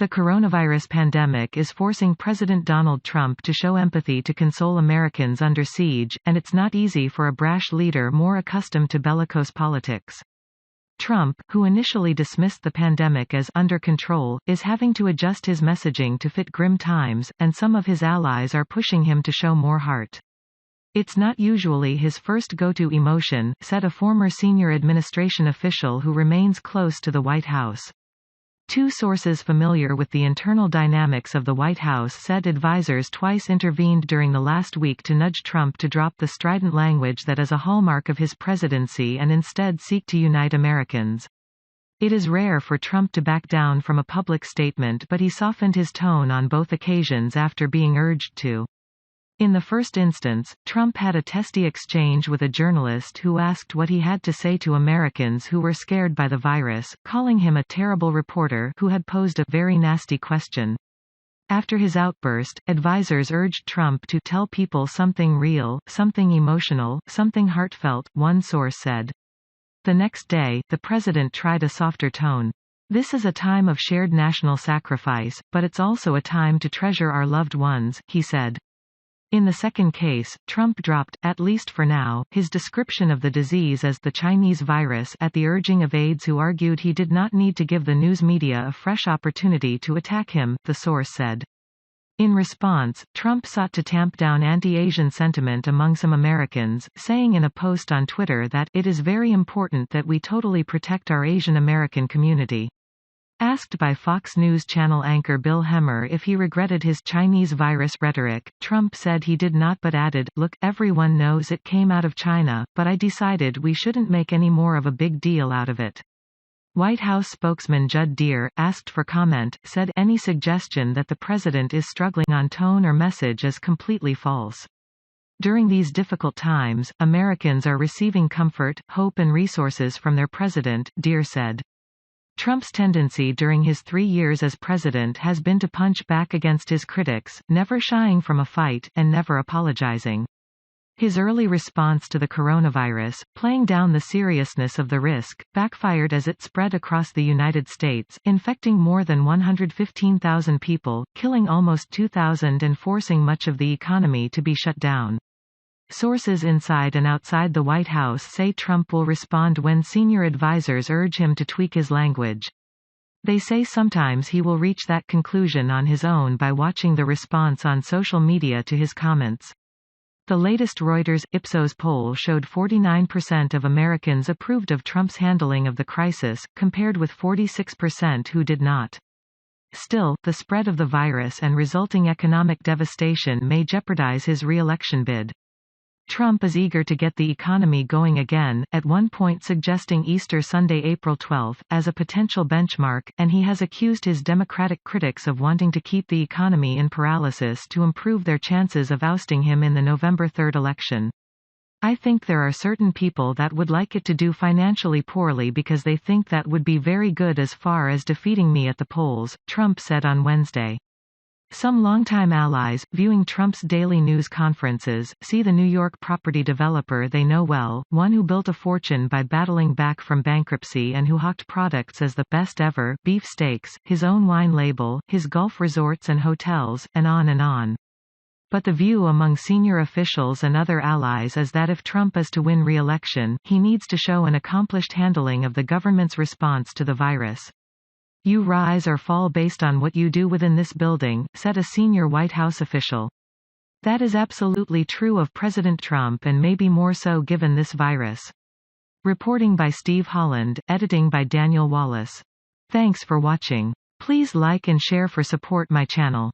The coronavirus pandemic is forcing President Donald Trump to show empathy to console Americans under siege, and it's not easy for a brash leader more accustomed to bellicose politics. Trump, who initially dismissed the pandemic as under control, is having to adjust his messaging to fit grim times, and some of his allies are pushing him to show more heart. "It's not usually his first go-to emotion," said a former senior administration official who remains close to the White House. Two sources familiar with the internal dynamics of the White House said advisors twice intervened during the last week to nudge Trump to drop the strident language that is a hallmark of his presidency and instead seek to unite Americans. It is rare for Trump to back down from a public statement, but he softened his tone on both occasions after being urged to. In the first instance, Trump had a testy exchange with a journalist who asked what he had to say to Americans who were scared by the virus, calling him a terrible reporter who had posed a very nasty question. After his outburst, advisors urged Trump to tell people something real, something emotional, something heartfelt, one source said. The next day, the president tried a softer tone. "This is a time of shared national sacrifice, but it's also a time to treasure our loved ones," he said. In the second case, Trump dropped, at least for now, his description of the disease as the Chinese virus at the urging of aides who argued he did not need to give the news media a fresh opportunity to attack him, the source said. In response, Trump sought to tamp down anti-Asian sentiment among some Americans, saying in a post on Twitter that it is very important that we totally protect our Asian American community. Asked by Fox News Channel anchor Bill Hemmer if he regretted his Chinese virus rhetoric, Trump said he did not but added, "Look, everyone knows it came out of China, but I decided we shouldn't make any more of a big deal out of it." White House spokesman Judd Deere, asked for comment, said any suggestion that the president is struggling on tone or message is completely false. During these difficult times, Americans are receiving comfort, hope and resources from their president, Deere said. Trump's tendency during his 3 years as president has been to punch back against his critics, never shying from a fight, and never apologizing. His early response to the coronavirus, playing down the seriousness of the risk, backfired as it spread across the United States, infecting more than 115,000 people, killing almost 2,000 and forcing much of the economy to be shut down. Sources inside and outside the White House say Trump will respond when senior advisors urge him to tweak his language. They say sometimes he will reach that conclusion on his own by watching the response on social media to his comments. The latest Reuters Ipsos poll showed 49% of Americans approved of Trump's handling of the crisis, compared with 46% who did not. Still, the spread of the virus and resulting economic devastation may jeopardize his re-election bid. Trump is eager to get the economy going again, at one point suggesting Easter Sunday, April 12, as a potential benchmark, and he has accused his Democratic critics of wanting to keep the economy in paralysis to improve their chances of ousting him in the November 3 election. "I think there are certain people that would like it to do financially poorly because they think that would be very good as far as defeating me at the polls," Trump said on Wednesday. Some longtime allies, viewing Trump's daily news conferences, see the New York property developer they know well, one who built a fortune by battling back from bankruptcy and who hawked products as the best ever beef steaks, his own wine label, his golf resorts and hotels, and on and on. But the view among senior officials and other allies is that if Trump is to win re-election, he needs to show an accomplished handling of the government's response to the virus. "You rise or fall based on what you do within this building," said a senior White House official. That is absolutely true of President Trump and maybe more so given this virus. Reporting by Steve Holland, editing by Daniel Wallace. Thanks for watching. Please like and share for support my channel.